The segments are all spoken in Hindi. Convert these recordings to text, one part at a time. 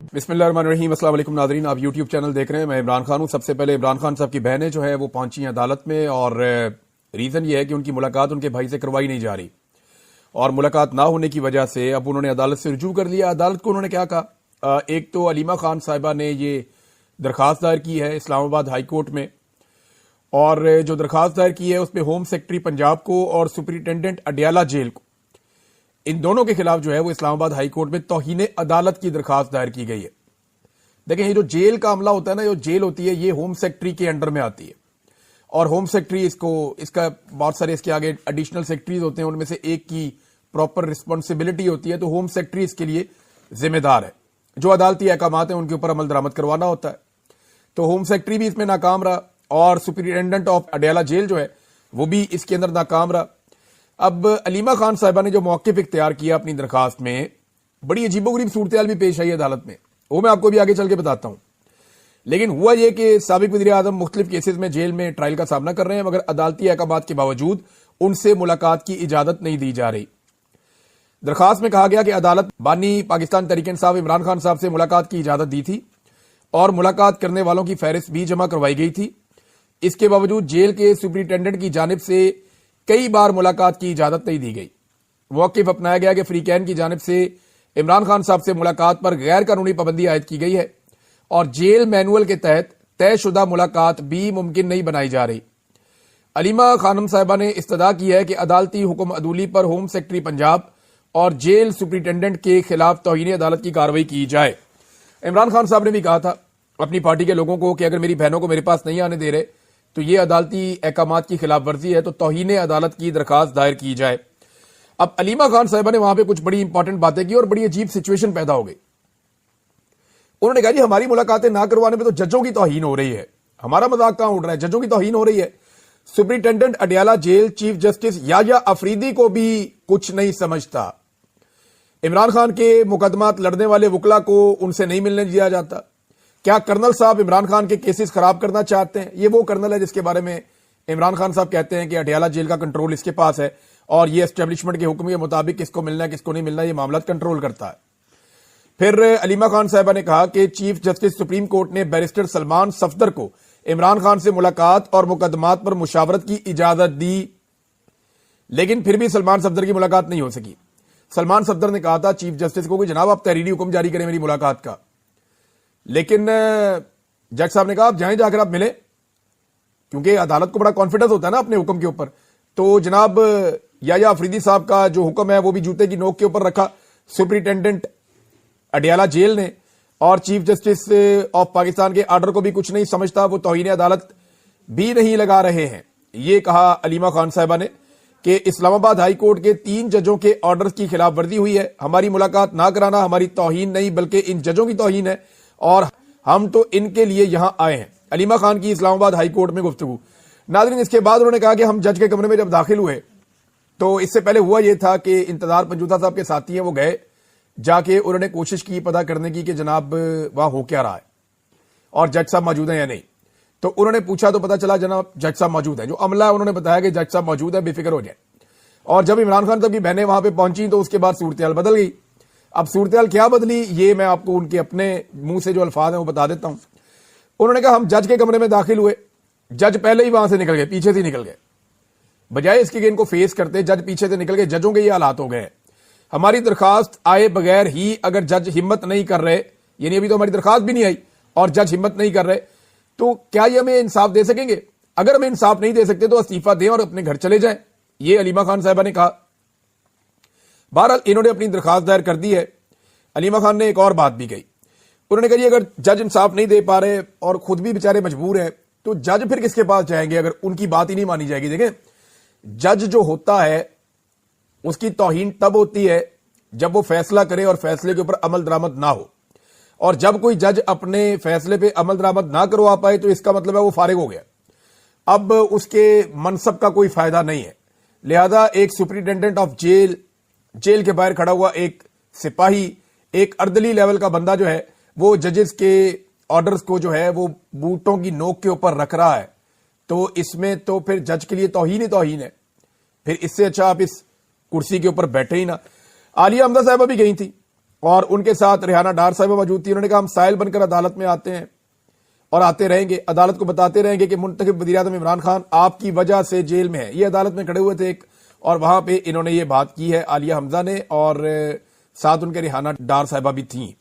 बिस्मिल्लाहिर्रहमानिर्रहीम। अस्सलाम वालेकुम नाज़रीन, आप यूट्यूब चैनल देख रहे हैं। मैं इमरान खान हूं। सबसे पहले इमरान खान साहब की बहनें जो है वो पहुंची हैं अदालत में और रीज़न ये है कि उनकी मुलाकात उनके भाई से करवाई नहीं जा रही और मुलाकात ना होने की वजह से अब उन्होंने अदालत से रुजू कर लिया। अदालत को उन्होंने क्या कहा, एक तो अलीमा खान साहिबा ने ये दरखास्त दायर की है इस्लामाबाद हाई कोर्ट में और जो दरखास्त दायर की है उसमें होम सेक्रेटरी पंजाब को और सुपरिटेंडेंट अडियाला जेल को, इन दोनों के खिलाफ जो है वो इस्लामाबाद हाई कोर्ट में तौहीन अदालत की दरखास्त दायर की गई है। देखें, ये जो जेल का अमला होता है ना, जो जेल होती है ये होम सेक्रेटरी के अंडर में आती है और होम सेक्रेटरी इसका बहुत सारे इसके आगे एडिशनल सेक्रेटरीज होते हैं, उनमें से एक की प्रॉपर रिस्पॉन्सिबिलिटी होती है, तो होम सेक्रेटरी इसके लिए जिम्मेदार है। जो अदालती अहकामात हैं उनके ऊपर अमल दरामद करवाना होता है। तो होम सेक्रेटरी भी इसमें नाकाम रहा और सुपरिटेंडेंट ऑफ अडियाला जेल जो है वो भी इसके अंदर नाकाम रहा। अब अलीमा खान साहिबा ने जो मौक़िफ़ इख्तियार किया अपनी दरखास्त में, बड़ी अजीबोगरीब सूरत भी पेश आई अदालत में, वो मैं आपको भी आगे चल के बताता हूं। लेकिन हुआ यह कि साबिक वज़ीर आज़म मुख्तलिफ केसेस में जेल में ट्रायल का सामना कर रहे हैं, मगर अदालती अहकामात के बावजूद उनसे मुलाकात की इजाजत नहीं दी जा रही। दरखास्त में कहा गया कि अदालत बानी पाकिस्तान तहरीक इंसाफ इमरान खान साहब से मुलाकात की इजाजत दी थी और मुलाकात करने वालों की फहरिस्त भी जमा करवाई गई थी। इसके बावजूद जेल के सुपरिटेंडेंट की जानिब से कई बार मुलाकात की इजाजत नहीं दी गई। मौक़िफ़ अपनाया गया कि फ्रीकैन की जानिब से इमरान खान साहब से मुलाकात पर गैर कानूनी पाबंदी आयद की गई है और जेल मैनुअल के तहत तयशुदा मुलाकात भी मुमकिन नहीं बनाई जा रही। अलीमा खानम साहिबा ने इस्तदा की है कि अदालती हुक्म अदूली पर होम सेक्रेटरी पंजाब और जेल सुपरिटेंडेंट के खिलाफ तौहीन अदालत की कार्रवाई की जाए। इमरान खान साहब ने भी कहा था अपनी पार्टी के लोगों को कि अगर मेरी बहनों को मेरे पास नहीं आने दे रहे तो ये अदालती अहकामात की खिलाफ वर्जी है, तो तौहीन अदालत की दरखास्त दायर की जाए। अब अलीमा खान साहिबा ने वहां पे कुछ बड़ी इंपॉर्टेंट बातें की और बड़ी अजीब सिचुएशन पैदा हो गई। उन्होंने कहा जी हमारी मुलाकातें ना करवाने पे तो जजों की तौहीन हो रही है, हमारा मजाक कहां उड़ रहा है, जजों की तौहीन हो रही है। Superintendent Adiala jail chief justice Yahya Afridi को भी कुछ नहीं समझता। इमरान खान के मुकदमात लड़ने वाले वकला को उनसे नहीं मिलने दिया जाता। क्या कर्नल साहब इमरान खान के केसेस खराब करना चाहते हैं? ये वो कर्नल है जिसके बारे में इमरान खान साहब कहते हैं कि अडियाला जेल का कंट्रोल इसके पास है और ये एस्टेब्लिशमेंट के हुक्म के मुताबिक किसको मिलना है किसको नहीं मिलना ये मामला कंट्रोल करता है। फिर अलीमा खान साहिबा ने कहा कि चीफ जस्टिस सुप्रीम कोर्ट ने बैरिस्टर सलमान सफदर को इमरान खान से मुलाकात और मुकदमात पर मुशावरत की इजाजत दी, लेकिन फिर भी सलमान सफदर की मुलाकात नहीं हो सकी। सलमान सफदर ने कहा था चीफ जस्टिस को कि जनाब आप तहरीरी हुक्म जारी करें मेरी मुलाकात का, लेकिन जज साहब ने कहा आप जाएं, जाकर आप मिले, क्योंकि अदालत को बड़ा कॉन्फिडेंस होता है ना अपने हुक्म के ऊपर। तो जनाब याया अफरीदी साहब का जो हुक्म है वो भी जूते की नोक के ऊपर रखा सुपरिटेंडेंट अडियाला जेल ने और चीफ जस्टिस ऑफ पाकिस्तान के आर्डर को भी कुछ नहीं समझता, वो तौहीन अदालत भी नहीं लगा रहे हैं। ये कहा अलीमा खान साहिबा ने कि इस्लामाबाद हाई कोर्ट के 3 जजों के ऑर्डर की खिलाफ वर्जी हुई है। हमारी मुलाकात ना कराना हमारी तौहीन नहीं बल्कि इन जजों की तौहीन है और हम तो इनके लिए यहां आए हैं। अलीमा खान की इस्लामाबाद हाई कोर्ट में गुफ्तगू। नाज़रीन, इसके बाद उन्होंने कहा कि हम जज के कमरे में जब दाखिल हुए तो इससे पहले हुआ यह था कि इंतजार पंजूता साहब के साथी हैं वो गए, जाके उन्होंने कोशिश की पता करने की कि जनाब वहां हो क्या रहा है और जज साहब मौजूद हैं या नहीं। तो उन्होंने पूछा तो पता चला जनाब जज साहब मौजूद है। जो अमला है उन्होंने बताया कि जज साहब मौजूद है, बेफिक्र हो जाए। और जब इमरान खान साहब की बहनें वहां पर पहुंची तो उसके बाद सूरत बदल गई। अब सूरत क्या बदली ये मैं आपको उनके अपने मुंह से जो अल्फाज हैं वो बता देता हूं। उन्होंने कहा हम जज के कमरे में दाखिल हुए, जज पहले ही वहां से निकल गए, पीछे से निकल गए, बजाय इसके कि इनको फेस करते जज पीछे से निकल गए। जजों के ये हालात हो गए। हमारी दरखास्त आए बगैर ही अगर जज हिम्मत नहीं कर रहे, यानी अभी तो हमारी दरखास्त भी नहीं आई और जज हिम्मत नहीं कर रहे, तो क्या ये हमें इंसाफ दे सकेंगे? अगर हमें इंसाफ नहीं दे सकते तो इस्तीफा दें और अपने घर चले जाएं। ये अलीमा खान साहिबा ने कहा। बहरहाल इन्होंने अपनी दरखास्त दायर कर दी है। अलीमा खान ने एक और बात भी कही। उन्होंने कहा अगर जज इंसाफ नहीं दे पा रहे और खुद भी बेचारे मजबूर हैं तो जज फिर किसके पास जाएंगे अगर उनकी बात ही नहीं मानी जाएगी। देखें, जज जो होता है उसकी तौहीन तब होती है जब वो फैसला करे और फैसले के ऊपर अमल दरामद ना हो, और जब कोई जज अपने फैसले पे अमल दरामद ना करवा पाए तो इसका मतलब है वो फारिग हो गया, अब उसके मनसब का कोई फायदा नहीं है। लिहाजा एक सुपरिटेंडेंट ऑफ जेल के बाहर खड़ा हुआ एक सिपाही, एक अर्दली लेवल का बंदा जो है वो जजेस के ऑर्डर्स को जो है वो बूटों की नोक के ऊपर रख रहा है, तो इसमें तो फिर जज के लिए तौहीन ही तौहीन है। फिर इससे अच्छा आप इस कुर्सी के ऊपर बैठे ही ना। आलिया हमजा साहबा भी गई थी और उनके साथ रेहाना डार साहिबा मौजूद थी। उन्होंने कहा हम साइल बनकर अदालत में आते हैं और आते रहेंगे, अदालत को बताते रहेंगे कि मुंतखब वज़ीर-ए-आज़म इमरान खान आपकी वजह से जेल में है। ये अदालत में खड़े हुए थे एक, और वहां पे इन्होंने ये बात की है आलिया हमजा ने, और साथ उनके रेहाना डार साहिबा भी थी।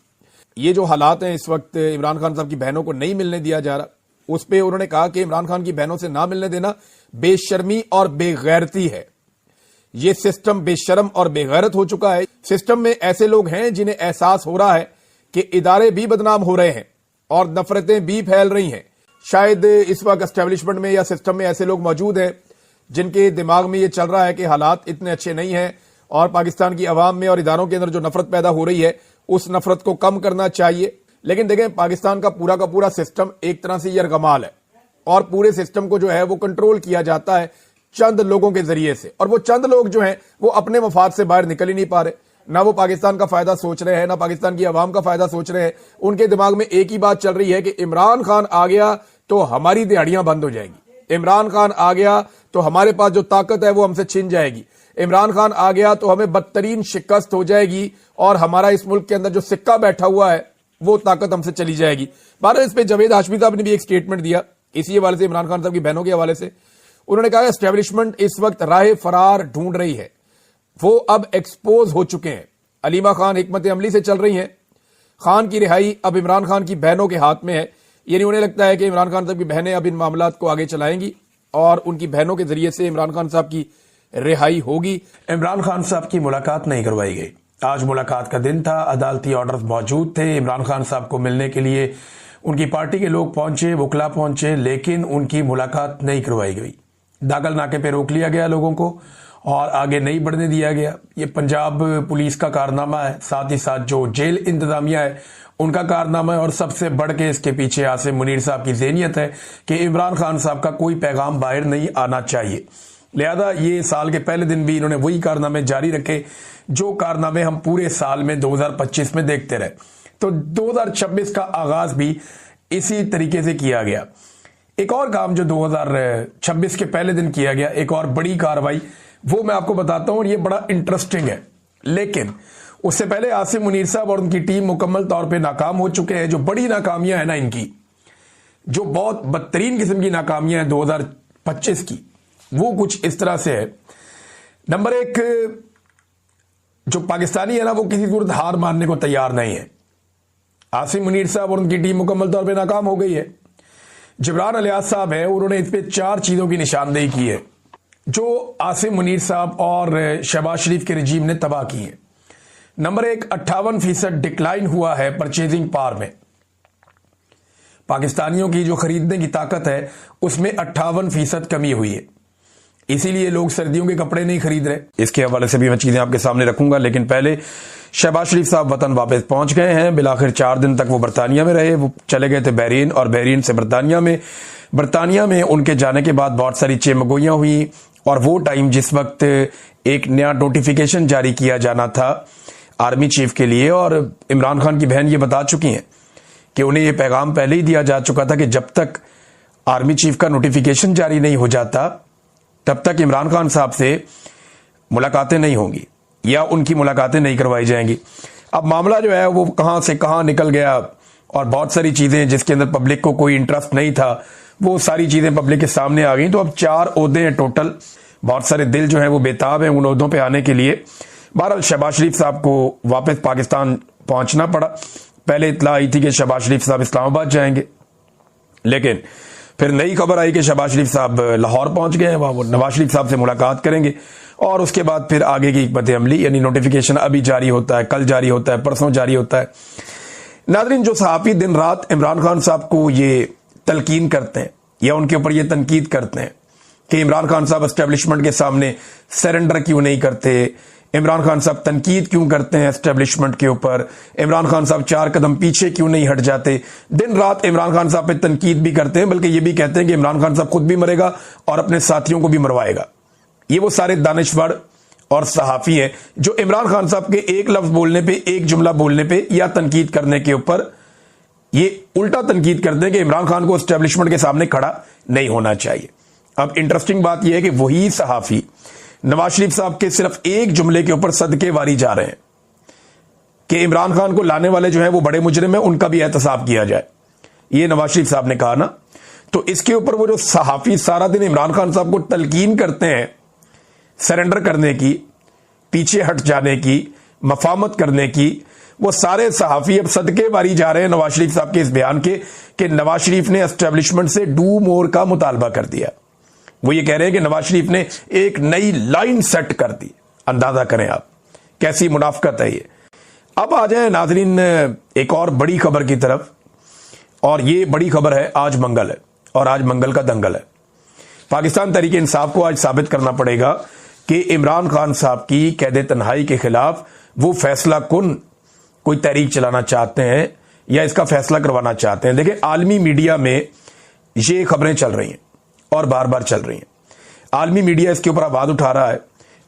ये जो हालात हैं इस वक्त इमरान खान साहब की बहनों को नहीं मिलने दिया जा रहा, उस पर उन्होंने कहा कि इमरान खान की बहनों से ना मिलने देना बेशर्मी और बेगैरती है। ये सिस्टम बेशर्म और बेगैरत हो चुका है। सिस्टम में ऐसे लोग हैं जिन्हें एहसास हो रहा है कि इदारे भी बदनाम हो रहे हैं और नफरतें भी फैल रही हैं। शायद इस वक्त एस्टेब्लिशमेंट में या सिस्टम में ऐसे लोग मौजूद हैं जिनके दिमाग में ये चल रहा है कि हालात इतने अच्छे नहीं हैं और पाकिस्तान की अवाम में और इदारों के अंदर जो नफरत पैदा हो रही है उस नफरत को कम करना चाहिए। लेकिन देखें, पाकिस्तान का पूरा सिस्टम एक तरह से यरगमाल है और पूरे सिस्टम को जो है वो कंट्रोल किया जाता है चंद लोगों के जरिए से, और वो चंद लोग जो हैं वो अपने मफाद से बाहर निकल ही नहीं पा रहे। ना वो पाकिस्तान का फायदा सोच रहे हैं, ना पाकिस्तान की अवाम का फायदा सोच रहे हैं। उनके दिमाग में एक ही बात चल रही है कि इमरान खान आ गया तो हमारी दिहाड़ियां बंद हो जाएगी, इमरान खान आ गया तो हमारे पास जो ताकत है वो हमसे छिन जाएगी, इमरान खान आ गया तो हमें बदतरीन शिकस्त हो जाएगी और हमारा इस मुल्क के अंदर जो सिक्का बैठा हुआ है वो ताकत हमसे चली जाएगी। बार इस पे जावेद हाशमी साहब ने भी एक स्टेटमेंट दिया इसी हवाले से, इमरान खान साहब की बहनों के हवाले से। उन्होंने कहा एस्टेब्लिशमेंट इस वक्त राह फरार ढूंढ रही है, वो अब एक्सपोज हो चुके हैं। अलीमा खान हिकमत अमली से चल रही हैं। खान की रिहाई अब इमरान खान की बहनों के हाथ में है। यानी उन्हें लगता है कि इमरान खान साहब की बहनें अब इन मामलात को आगे चलाएंगी और उनकी बहनों के जरिए से इमरान खान साहब की रिहाई होगी। इमरान खान साहब की मुलाकात नहीं करवाई गई। आज मुलाकात का दिन था, अदालती ऑर्डर्स मौजूद थे। इमरान खान साहब को मिलने के लिए उनकी पार्टी के लोग पहुंचे, वकला पहुंचे, लेकिन उनकी मुलाकात नहीं करवाई गई। दाखिल नाके पे रोक लिया गया लोगों को और आगे नहीं बढ़ने दिया गया। ये पंजाब पुलिस का कारनामा है, साथ ही साथ जो जेल इंतजामिया है उनका कारनामा है, और सबसे बढ़ के इसके पीछे आसिम मुनीर साहब की ज़हनियत है कि इमरान खान साहब का कोई पैगाम बाहर नहीं आना चाहिए। लिहाजा ये साल के पहले दिन भी इन्होंने वही कारनामे जारी रखे जो कारनामे हम पूरे साल में 2025 में देखते रहे। तो 2026 का आगाज भी इसी तरीके से किया गया। एक और काम जो 2026 के पहले दिन किया गया, एक और बड़ी कार्रवाई, वो मैं आपको बताता हूं और ये बड़ा इंटरेस्टिंग है। लेकिन उससे पहले आसिम मुनीर साहब और उनकी टीम मुकम्मल तौर पे नाकाम हो चुके हैं। जो बड़ी नाकामियां हैं ना इनकी, जो बहुत बदतरीन किस्म की नाकामियां हैं 2025 की, वो कुछ इस तरह से है। नंबर एक, जो पाकिस्तानी है ना वो किसी सूरत हार मानने को तैयार नहीं है। आसिम मुनीर साहब और उनकी टीम मुकम्मल तौर पे नाकाम हो गई है। जिब्रान अलियास साहब है, उन्होंने इस पे 4 चीजों की निशानदेही की है जो आसिम मुनीर साहब और शहबाज शरीफ के रजीम ने तबाह की है। नंबर एक, 58% डिक्लाइन हुआ है परचेजिंग पावर में। पाकिस्तानियों की जो खरीदने की ताकत है उसमें 58% कमी हुई है, इसीलिए लोग सर्दियों के कपड़े नहीं खरीद रहे। इसके हवाले से भी मैं चीजें आपके सामने रखूंगा, लेकिन पहले शहबाज शरीफ साहब वतन वापस पहुंच गए हैं। बिलाखिर 4 दिन तक वो बरतानिया में रहे। वो चले गए थे बहरीन और बहरीन से बरतानिया में। बरतानिया में उनके जाने के बाद बहुत सारी चेमगोइयां हुई और वो टाइम जिस वक्त एक नया नोटिफिकेशन जारी किया जाना था आर्मी चीफ के लिए, और इमरान खान की बहन ये बता चुकी हैं कि उन्हें ये पैगाम पहले ही दिया जा चुका था कि जब तक आर्मी चीफ का नोटिफिकेशन जारी नहीं हो जाता तब तक इमरान खान साहब से मुलाकातें नहीं होंगी या उनकी मुलाकातें नहीं करवाई जाएंगी। अब मामला जो है वो कहां से कहां निकल गया और बहुत सारी चीजें जिसके अंदर पब्लिक को कोई इंटरेस्ट नहीं था वो सारी चीजें पब्लिक के सामने आ गई। तो अब 4 ओहदे हैं टोटल। बहुत सारे दिल जो है वो बेताब हैं उन ओहदों पे आने के लिए। बहरहाल शहबाज शरीफ साहब को वापस पाकिस्तान पहुंचना पड़ा। पहले इत्तला आई थी कि शहबाज शरीफ साहब इस्लामाबाद जाएंगे, लेकिन फिर नई खबर आई कि शहबाज शरीफ साहब लाहौर पहुंच गए हैं, वहां वो नवाज शरीफ साहब से मुलाकात करेंगे और उसके बाद फिर आगे की हिकमत अमली, यानी नोटिफिकेशन अभी जारी होता है, कल जारी होता है, परसों जारी होता है। नादरीन, जो सहाफी दिन रात इमरान खान साहब को ये तलकीन करते हैं या उनके ऊपर ये तनकीद करते हैं कि इमरान खान साहब एस्टेब्लिशमेंट के सामने सरेंडर क्यों नहीं करते, इमरान खान साहब तनकीद क्यों करते हैं एस्टेब्लिशमेंट के ऊपर, इमरान खान साहब 4 कदम पीछे क्यों नहीं हट जाते, दिन रात इमरान खान साहब पे तनकीद भी करते हैं, बल्कि ये भी कहते हैं कि इमरान खान साहब खुद भी मरेगा और अपने साथियों को भी मरवाएगा। ये वो सारे दानिशवर और सहाफी हैं जो इमरान खान साहब के एक लफ्ज बोलने पे, एक जुमला बोलने पे या तनकीद करने के ऊपर ये उल्टा तनकीद करते हैं कि इमरान खान को एस्टेब्लिशमेंट के सामने खड़ा नहीं होना चाहिए। अब इंटरेस्टिंग बात यह है कि वही सहाफी नवाज शरीफ साहब के सिर्फ एक जुमले के ऊपर सदके वारी जा रहे हैं। कि इमरान खान को लाने वाले जो है वो बड़े मुजरिम है, उनका भी एहतसाब किया जाए। ये नवाज शरीफ साहब ने कहा ना, तो इसके ऊपर वो जो सहाफी सारा दिन इमरान खान साहब को तलकीन करते हैं सरेंडर करने की, पीछे हट जाने की, मफामत करने की, वो सारे सहाफी अब सदके बारी जा रहे हैं नवाज शरीफ साहब के इस बयान के कि नवाज शरीफ ने एस्टेब्लिशमेंट से डू मोर का मुतालबा कर दिया। वो ये कह रहे हैं कि नवाज शरीफ ने एक नई लाइन सेट कर दी। अंदाजा करें आप कैसी मुनाफकत है ये। अब आ जाए नाजरीन एक और बड़ी खबर की तरफ, और ये बड़ी खबर है आज मंगल है और आज मंगल का दंगल है। पाकिस्तान तहरीक इंसाफ को आज साबित करना पड़ेगा कि इमरान खान साहब की कैद तन्हाई के खिलाफ वो फैसला कुन कोई तहरीक चलाना चाहते हैं या इसका फैसला करवाना चाहते हैं। देखिए, आलमी मीडिया में ये खबरें चल रही हैं और बार बार चल रही हैं। आलमी मीडिया इसके ऊपर आवाज उठा रहा है।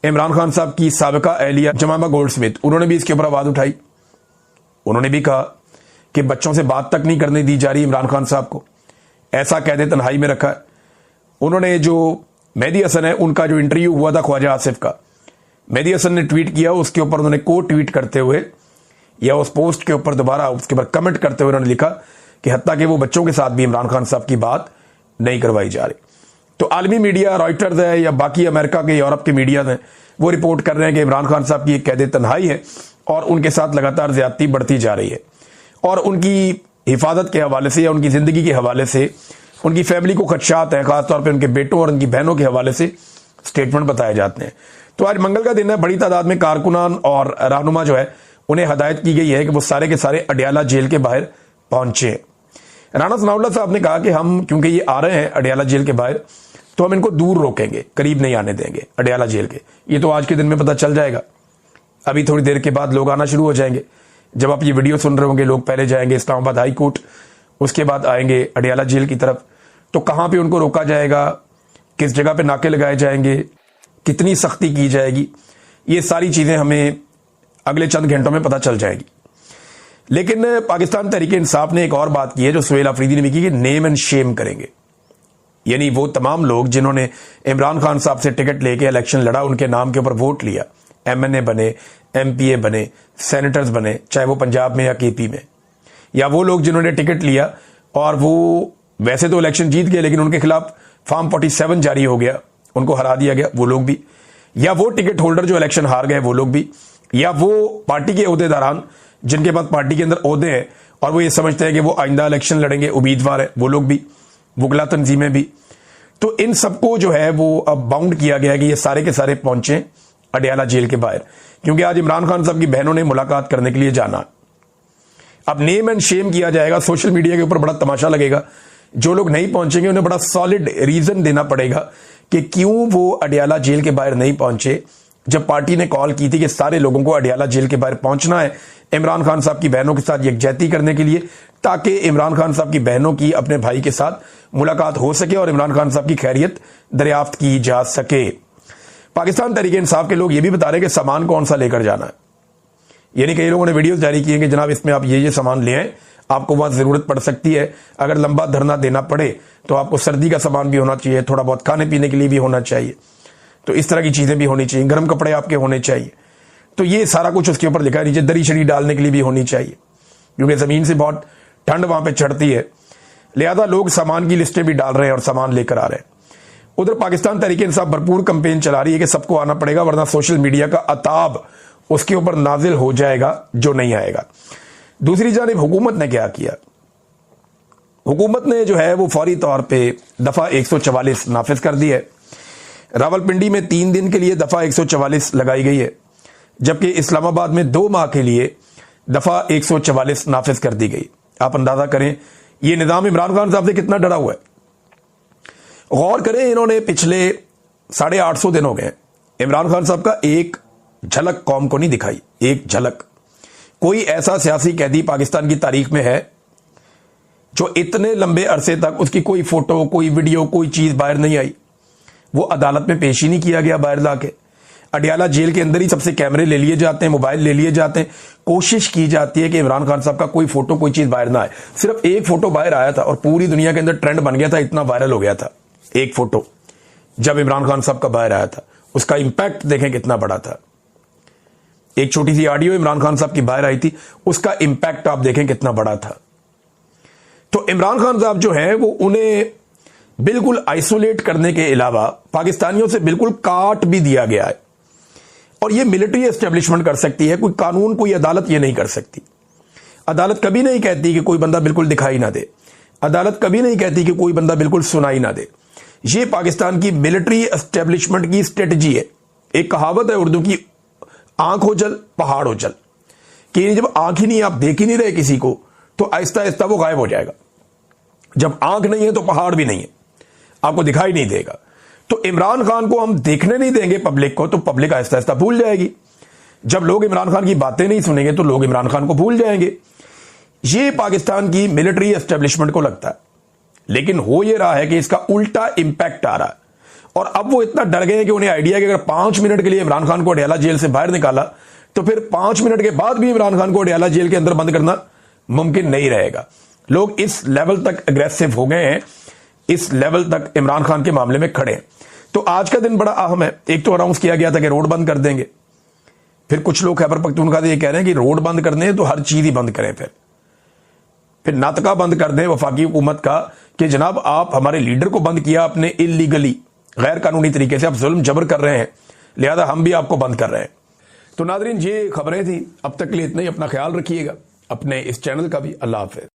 इमरान खान साहब की साबिका एहलिया जमामा गोल्डस्मिथ, उन्होंने भी इसके ऊपर आवाज उठाई। उन्होंने भी कहा कि बच्चों से बात तक नहीं करने दी जा रही इमरान खान साहब को, ऐसा कैद तन्हाई में रखा है। उन्होंने जो मेहदी हसन है, उनका जो इंटरव्यू हुआ था ख्वाजा आसिफ का, मेहदी हसन ने ट्वीट किया, उसके ऊपर उन्होंने को ट्वीट करते हुए या उस पोस्ट के ऊपर दोबारा उसके ऊपर कमेंट करते हुए उन्होंने लिखा कि हत्ता कि वो बच्चों के साथ भी इमरान खान साहब की बात नहीं करवाई जा रही। तो आलमी मीडिया, रॉयटर्स है या बाकी अमेरिका के, यूरोप के मीडिया हैं, वो रिपोर्ट कर रहे हैं कि इमरान खान साहब की एक कैद तन्हाई है और उनके साथ लगातार ज्यादती बढ़ती जा रही है और उनकी हिफाजत के हवाले से या उनकी जिंदगी के हवाले से उनकी फैमिली को खदशात हैं, खासतौर पर उनके बेटों और उनकी बहनों के हवाले से स्टेटमेंट बताए जाते हैं। तो आज मंगल का दिन है। बड़ी तादाद में कारकुनान और रहनुमा जो है उन्हें हदायत की गई है कि वो सारे के सारे अडियाला जेल के बाहर पहुंचे। राणा सनाउल्लाह साहब ने कहा कि हम क्योंकि ये आ रहे हैं अडियाला जेल के बाहर, तो हम इनको दूर रोकेंगे, करीब नहीं आने देंगे अडियाला जेल के। ये तो आज के दिन में पता चल जाएगा। अभी थोड़ी देर के बाद लोग आना शुरू हो जाएंगे। जब आप ये वीडियो सुन रहे होंगे, लोग पहले जाएंगे इस्लामाबाद हाई कोर्ट, उसके बाद आएंगे अडियाला जेल की तरफ। तो कहां पे उनको रोका जाएगा, किस जगह पे नाके लगाए जाएंगे, कितनी सख्ती की जाएगी, ये सारी चीजें हमें अगले चंद घंटों में पता चल जाएगी। लेकिन पाकिस्तान तहरीक इंसाफ ने एक और बात की है जो सुहेल अफरीदी ने भी की कि नेम एंड शेम करेंगे। यानी वो तमाम लोग जिन्होंने इमरान खान साहब से टिकट लेके इलेक्शन लड़ा, उनके नाम के ऊपर वोट लिया, एमएनए बने, एमपीए बने, सेनेटर्स बने, चाहे वो पंजाब में या केपी में, या वो लोग जिन्होंने टिकट लिया और वो वैसे तो इलेक्शन जीत गए लेकिन उनके खिलाफ फॉर्म 47 जारी हो गया, उनको हरा दिया गया, वो लोग भी, या वो टिकट होल्डर जो इलेक्शन हार गए वो लोग भी, या वो पार्टी के ओहदेदारान जिनके पास पार्टी के अंदर ओहदे हैं और वो ये समझते हैं कि वो आइंदा इलेक्शन लड़ेंगे, उम्मीदवार है, वो लोग भी, वुकला तंजीमें भी। तो इन सबको जो है वो अब बाउंड किया गया है कि ये सारे के सारे पहुंचे अडियाला जेल के बाहर, क्योंकि आज इमरान खान साहब की बहनों ने मुलाकात करने के लिए जाना। अब नेम एंड शेम किया जाएगा, सोशल मीडिया के ऊपर बड़ा तमाशा लगेगा। जो लोग नहीं पहुंचेंगे उन्हें बड़ा सॉलिड रीजन देना पड़ेगा कि क्यों वो अडियाला जेल के बाहर नहीं पहुंचे, जब पार्टी ने कॉल की थी कि सारे लोगों को अडियाला जेल के बाहर पहुंचना है इमरान खान साहब की बहनों के साथ यकजहती करने के लिए, ताकि इमरान खान साहब की बहनों की अपने भाई के साथ मुलाकात हो सके और इमरान खान साहब की खैरियत दरियाफ्त की जा सके। पाकिस्तान तहरीक इंसाफ के लोग ये भी बता रहे हैं कि सामान कौन सा लेकर जाना है। यानी कई लोगों ने वीडियोस जारी किए कि जनाब इसमें आप ये सामान ले आए, आपको वहां जरूरत पड़ सकती है, अगर लंबा धरना देना पड़े तो आपको सर्दी का सामान भी होना चाहिए, थोड़ा बहुत खाने पीने के लिए भी होना चाहिए, तो इस तरह की चीजें भी होनी चाहिए, गर्म कपड़े आपके होने चाहिए। तो ये सारा कुछ उसके ऊपर लिखा है। नीचे दरी शरी डालने के लिए भी होनी चाहिए, क्योंकि जमीन से बहुत ठंड वहां पे चढ़ती है, लिहाजा लोग सामान की लिस्टें भी डाल रहे हैं और सामान लेकर आ रहे हैं। उधर पाकिस्तान तहरीक इंसाफ भरपूर कंपेन चला रही है कि सबको आना पड़ेगा, वरना सोशल मीडिया का अताब उसके ऊपर नाजिल हो जाएगा जो नहीं आएगा। दूसरी जानिब हुकूमत ने क्या किया, हुकूमत ने जो है वो फौरी तौर पे दफा 144 नाफिज कर दी है। रावलपिंडी में 3 दिन के लिए दफा 144 लगाई गई है, जबकि इस्लामाबाद में 2 माह के लिए दफा 144 नाफिज कर दी गई। आप अंदाजा करें ये निजाम इमरान खान साहब से कितना डरा हुआ है। गौर करें, इन्होंने पिछले 850 दिन हो गए इमरान खान साहब का एक झलक कौम को नहीं दिखाई, एक झलक। कोई ऐसा सियासी कैदी पाकिस्तान की तारीख में है जो इतने लंबे अरसे तक उसकी कोई फोटो, कोई वीडियो, कोई चीज बाहर नहीं आई, वो अदालत में पेश ही नहीं किया गया बाहर लाके। अडियाला जेल के अंदर ही सबसे कैमरे ले लिए जाते हैं, मोबाइल ले लिए जाते हैं, कोशिश की जाती है कि इमरान खान साहब का कोई फोटो, कोई चीज बाहर ना आए। सिर्फ एक फोटो बाहर आया था और पूरी दुनिया के अंदर ट्रेंड बन गया था, इतना वायरल हो गया था एक फोटो जब इमरान खान साहब का बाहर आया था। उसका इंपैक्ट देखें कितना बड़ा था। एक छोटी सी ऑडियो इमरान खान साहब की बाहर आई थी, उसका इंपैक्ट आप देखें कितना बड़ा था। तो इमरान खान साहब जो है वो उन्हें बिल्कुल आइसोलेट करने के अलावा पाकिस्तानियों से बिल्कुल काट भी दिया गया है। और ये मिलिट्री एस्टेब्लिशमेंट कर सकती है, कोई कानून, कोई अदालत ये नहीं कर सकती। अदालत कभी नहीं कहती कि कोई बंदा बिल्कुल दिखाई ना दे, अदालत कभी नहीं कहती कि कोई बंदा बिल्कुल सुनाई ना दे। ये पाकिस्तान की मिलिट्री एस्टेब्लिशमेंट की स्ट्रेटजी है। एक कहावत है उर्दू की, आंख हो जल पहाड़ हो जल, कि जब आंख ही नहीं, आप देख ही नहीं रहे किसी को, तो आहिस्ता आहिस्ता वो गायब हो जाएगा। जब आंख नहीं है तो पहाड़ भी नहीं है, आपको दिखाई नहीं देगा। तो इमरान खान को हम देखने नहीं देंगे पब्लिक को, तो पब्लिक आहिस्ता आहिस्ता भूल जाएगी। जब लोग इमरान खान की बातें नहीं सुनेंगे तो लोग इमरान खान को भूल जाएंगे। ये पाकिस्तान की मिलिट्री एस्टेब्लिशमेंट को लगता है, लेकिन हो यह रहा है कि इसका उल्टा इंपैक्ट आ रहा है। और अब वो इतना डर गए हैं कि उन्हें आइडिया है कि अगर 5 मिनट के लिए इमरान खान को अडयाला जेल से बाहर निकाला तो फिर 5 मिनट के बाद भी इमरान खान को अडयाला जेल के अंदर बंद करना मुमकिन नहीं रहेगा। लोग इस लेवल तक अग्रेसिव हो गए हैं, इस लेवल तक इमरान खान के मामले में खड़े हैं। तो आज का दिन बड़ा अहम है। एक तो अनाउंस किया गया था कि रोड बंद कर देंगे, फिर कुछ लोग खैबर पख्तूनख्वा से ये कह रहे हैं कि रोड बंद करने हैं तो हर चीज ही बंद करें, फिर नातका बंद कर दें वफाकी हुकूमत का कि जनाब आप हमारे लीडर को बंद किया आपने इलीगली, गैर कानूनी तरीके से, आप जुल्म जबर कर रहे हैं, लिहाजा हम भी आपको बंद कर रहे हैं। तो नादरीन, ये खबरें थी, अब तक के लिए इतना ही। अपना ख्याल रखिएगा, अपने इस चैनल का भी। अल्लाह हाफिज।